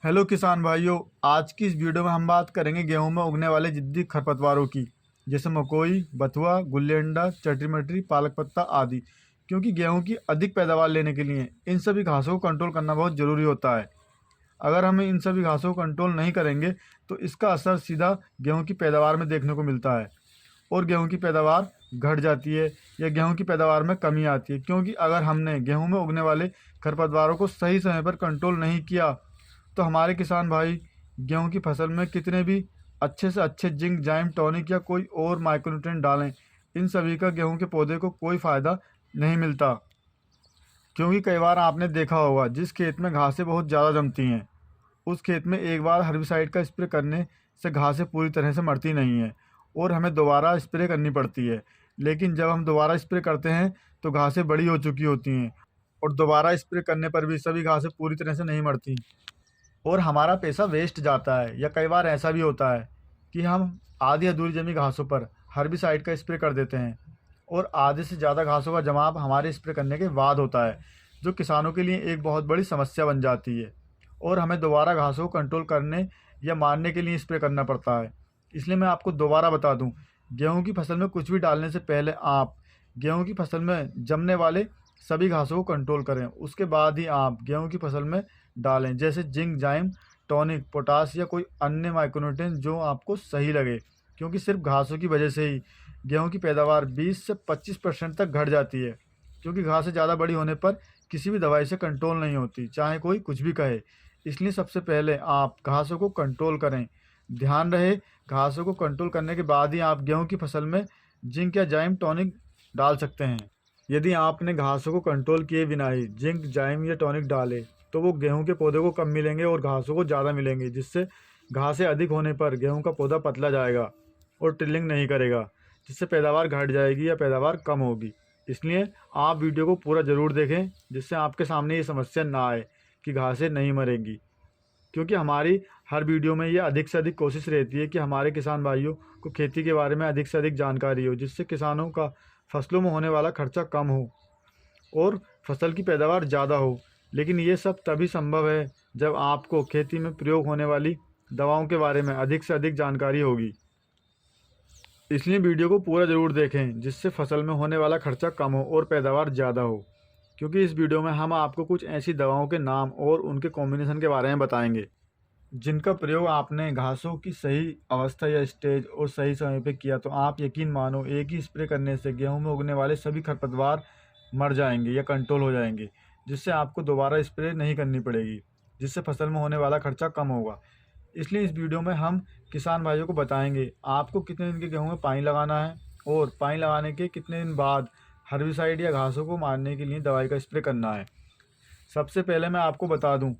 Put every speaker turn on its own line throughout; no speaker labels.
Hello किसान भाइयों। आज की इस वीडियो में हम बात करेंगे गेहूं में उगने वाले जिद्दी खरपतवारों की, जैसे मकोई, बथुआ, गुल्ली डंडा, चटरी मटरी, पालक पत्ता आदि। क्योंकि गेहूं की अधिक पैदावार लेने के लिए इन सभी घासों को कंट्रोल करना बहुत ज़रूरी होता है। अगर हम इन सभी घासों को कंट्रोल नहीं करेंगे तो इसका असर सीधा गेहूँ की पैदावार में देखने को मिलता है और गेहूँ की पैदावार घट जाती है या गेहूँ की पैदावार में कमी आती है। क्योंकि अगर हमने गेहूँ में उगने वाले खरपतवारों को सही समय पर कंट्रोल नहीं किया तो हमारे किसान भाई गेहूं की फसल में कितने भी अच्छे से अच्छे जिंक, जाइम, टॉनिक या कोई और माइक्रोन्यूट्रिएंट डालें, इन सभी का गेहूं के पौधे को कोई फ़ायदा नहीं मिलता। क्योंकि कई बार आपने देखा होगा जिस खेत में घासें बहुत ज़्यादा जमती हैं उस खेत में एक बार हर्बिसाइड का स्प्रे करने से घासें पूरी तरह से मरती नहीं हैं और हमें दोबारा स्प्रे करनी पड़ती है। लेकिन जब हम दोबारा स्प्रे करते हैं तो घासें बड़ी हो चुकी होती हैं और दोबारा स्प्रे करने पर भी सभी घासें पूरी तरह से नहीं मरती और हमारा पैसा वेस्ट जाता है। या कई बार ऐसा भी होता है कि हम आधी अधूरी जमी घासों पर हर्बिसाइड का स्प्रे कर देते हैं और आधे से ज़्यादा घासों का जमाव हमारे स्प्रे करने के बाद होता है, जो किसानों के लिए एक बहुत बड़ी समस्या बन जाती है और हमें दोबारा घासों को कंट्रोल करने या मारने के लिए स्प्रे करना पड़ता है। इसलिए मैं आपको दोबारा बता दूं, गेहूं की फसल में कुछ भी डालने से पहले आप गेहूं की फसल में जमने वाले सभी घासों को कंट्रोल करें, उसके बाद ही आप गेहूं की फसल में डालें, जैसे जिंक, जाइम, टॉनिक, पोटास या कोई अन्य माइक्रोन्यूट्रिएंट जो आपको सही लगे। क्योंकि सिर्फ घासों की वजह से ही गेहूं की पैदावार 20 से 25% तक घट जाती है। क्योंकि घासें ज़्यादा बड़ी होने पर किसी भी दवाई से कंट्रोल नहीं होती, चाहे कोई कुछ भी कहे। इसलिए सबसे पहले आप घासों को कंट्रोल करें। ध्यान रहे, घासों को कंट्रोल करने के बाद ही आप गेहूं की फसल में जिंक या जाइम, टॉनिक डाल सकते हैं। यदि आपने घासों को कंट्रोल किए बिना ही जिंक, जाइम या टॉनिक डाले तो वो गेहूं के पौधे को कम मिलेंगे और घासों को ज़्यादा मिलेंगे, जिससे घासें अधिक होने पर गेहूं का पौधा पतला जाएगा और टिल्लिंग नहीं करेगा, जिससे पैदावार घट जाएगी या पैदावार कम होगी। इसलिए आप वीडियो को पूरा ज़रूर देखें, जिससे आपके सामने ये समस्या ना आए कि घासें नहीं मरेंगी। क्योंकि हमारी हर वीडियो में ये अधिक से अधिक कोशिश रहती है कि हमारे किसान भाइयों को खेती के बारे में अधिक से अधिक जानकारी हो, जिससे किसानों का फसलों में होने वाला खर्चा कम हो और फसल की पैदावार ज़्यादा हो। लेकिन ये सब तभी संभव है जब आपको खेती में प्रयोग होने वाली दवाओं के बारे में अधिक से अधिक जानकारी होगी। इसलिए वीडियो को पूरा ज़रूर देखें, जिससे फसल में होने वाला खर्चा कम हो और पैदावार ज़्यादा हो। क्योंकि इस वीडियो में हम आपको कुछ ऐसी दवाओं के नाम और उनके कॉम्बिनेशन के बारे में बताएंगे जिनका प्रयोग आपने घासों की सही अवस्था या स्टेज और सही समय पे किया तो आप यकीन मानो एक ही स्प्रे करने से गेहूं में उगने वाले सभी खरपतवार मर जाएंगे या कंट्रोल हो जाएंगे, जिससे आपको दोबारा स्प्रे नहीं करनी पड़ेगी, जिससे फसल में होने वाला खर्चा कम होगा। इसलिए इस वीडियो में हम किसान भाइयों को बताएंगे आपको कितने दिन के गेहूँ में पानी लगाना है और पानी लगाने के कितने दिन बाद हर्बिसाइड या घासों को मारने के लिए दवाई का स्प्रे करना है। सबसे पहले मैं आपको बता दूं,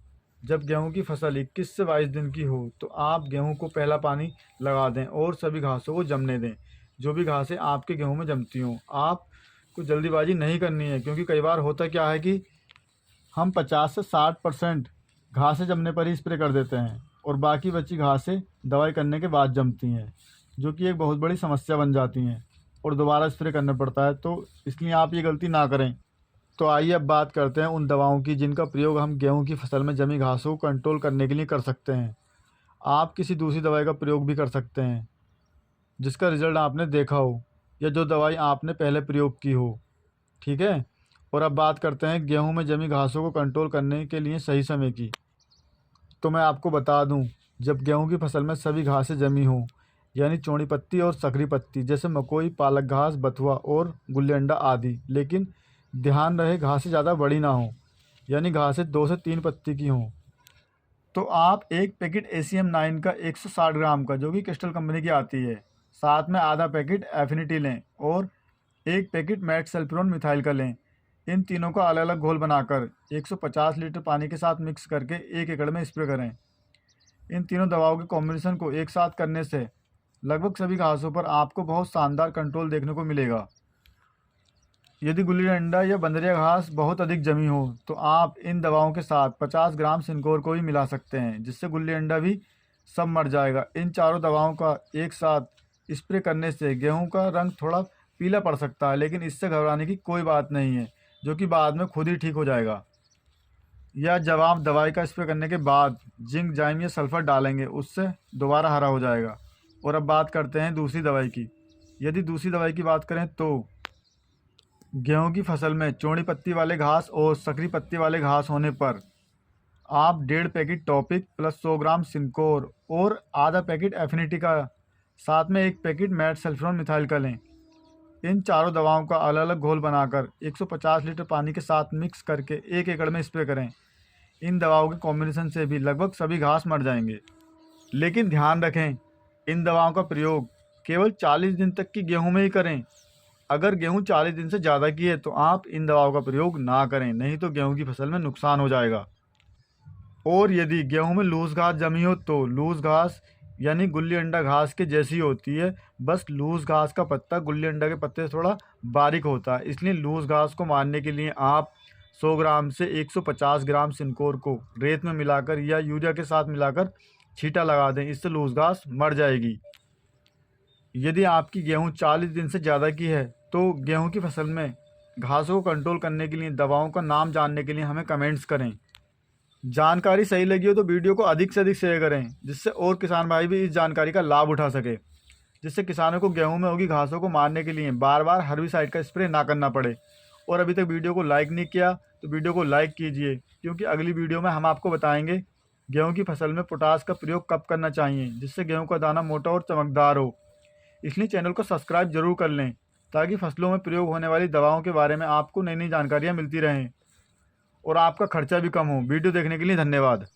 जब गेहूं की फसल 21 से 22 दिन की हो तो आप गेहूं को पहला पानी लगा दें और सभी घासों को जमने दें। जो भी घासें आपके गेहूं में जमती हों, आपको जल्दीबाजी नहीं करनी है। क्योंकि कई बार होता क्या है कि हम 50 से 60% घासें जमने पर ही स्प्रे कर देते हैं और बाकी बची घासें दवाई करने के बाद जमती हैं, जो कि एक बहुत बड़ी समस्या बन जाती हैं और दोबारा स्प्रे करना पड़ता है। तो इसलिए आप ये गलती ना करें। तो आइए अब बात करते हैं उन दवाओं की जिनका प्रयोग हम गेहूं की फसल में जमी घासों को कंट्रोल करने के लिए कर सकते हैं। आप किसी दूसरी दवाई का प्रयोग भी कर सकते हैं जिसका रिजल्ट आपने देखा हो या जो दवाई आपने पहले प्रयोग की हो। ठीक है। और अब बात करते हैं गेहूं में जमी घासों को कंट्रोल करने के लिए सही समय की। तो मैं आपको बता दूं, जब गेहूं की फसल में सभी घासें जमी हों, यानी चौड़ी पत्ती और सकरी पत्ती, जैसे मकोई, पालक घास, बथुआ और गुल्ली डंडा आदि। लेकिन ध्यान रहे घासें ज़्यादा बड़ी ना हो, यानी घासें 2 से 3 पत्ती की हों। तो आप एक पैकेट ACM9 का 160 ग्राम का, जो कि क्रिस्टल कंपनी की आती है, साथ में आधा पैकेट एफिनिटी लें और एक पैकेट मैट सल्फ्यूरॉन मिथाइल का लें। इन तीनों का अलग अलग घोल बनाकर 150 लीटर पानी के साथ मिक्स करके 1 एकड़ में स्प्रे करें। इन तीनों दवाओं के कॉम्बिनेशन को एक साथ करने से लगभग सभी घासों पर आपको बहुत शानदार कंट्रोल देखने को मिलेगा। यदि गुल्ली डंडा या बंदरिया घास बहुत अधिक जमी हो तो आप इन दवाओं के साथ 50 ग्राम सिनकोर को भी मिला सकते हैं, जिससे गुल्ली डंडा भी सब मर जाएगा। इन चारों दवाओं का एक साथ स्प्रे करने से गेहूं का रंग थोड़ा पीला पड़ सकता है, लेकिन इससे घबराने की कोई बात नहीं है, जो कि बाद में खुद ही ठीक हो जाएगा। या जब आप दवाई का स्प्रे करने के बाद जिंक जाइम या सल्फर डालेंगे उससे दोबारा हरा हो जाएगा। और अब बात करते हैं दूसरी दवाई की। यदि दूसरी दवाई की बात करें तो गेहूं की फसल में चौड़ी पत्ती वाले घास और सकरी पत्ती वाले घास होने पर आप 1.5 पैकेट टॉपिक प्लस 100 ग्राम सिनकोर और आधा पैकेट एफिनिटी का साथ में 1 पैकेट मैट सल्फ्यूरॉन मिथाइल का लें। इन चारों दवाओं का अलग अलग घोल बनाकर 150 लीटर पानी के साथ मिक्स करके 1 एकड़ में स्प्रे करें। इन दवाओं के कॉम्बिनेशन से भी लगभग सभी घास मर जाएंगे। लेकिन ध्यान रखें, इन दवाओं का प्रयोग केवल 40 दिन तक की गेहूं में ही करें। अगर गेहूं 40 दिन से ज़्यादा की है तो आप इन दवाओं का प्रयोग ना करें, नहीं तो गेहूं की फसल में नुकसान हो जाएगा। और यदि गेहूं में लूज घास जमी हो तो लूज घास यानी गुल्ली अंडा घास के जैसी होती है, बस लूज घास का पत्ता गुल्ली अंडा के पत्ते से थोड़ा बारीक होता है। इसलिए लूज घास को मारने के लिए आप 100 ग्राम से 150 ग्राम सिनकोर को रेत में मिलाकर या यूरिया के साथ मिलाकर छींटा लगा दें। इससे लूज घास मर जाएगी। यदि आपकी गेहूं 40 दिन से ज़्यादा की है तो गेहूं की फसल में घासों को कंट्रोल करने के लिए दवाओं का नाम जानने के लिए हमें कमेंट्स करें। जानकारी सही लगी हो तो वीडियो को अधिक से अधिक शेयर करें, जिससे और किसान भाई भी इस जानकारी का लाभ उठा सके, जिससे किसानों को गेहूं में होगी घासों को मारने के लिए बार बार हर्बिसाइड का स्प्रे ना करना पड़े। और अभी तक वीडियो को लाइक नहीं किया तो वीडियो को लाइक कीजिए, क्योंकि अगली वीडियो में हम आपको बताएंगे गेहूँ की फसल में पोटास का प्रयोग कब करना चाहिए, जिससे गेहूँ का दाना मोटा और चमकदार हो। इसलिए चैनल को सब्सक्राइब जरूर कर लें, ताकि फसलों में प्रयोग होने वाली दवाओं के बारे में आपको नई नई जानकारियाँ मिलती रहें और आपका खर्चा भी कम हो। वीडियो देखने के लिए धन्यवाद।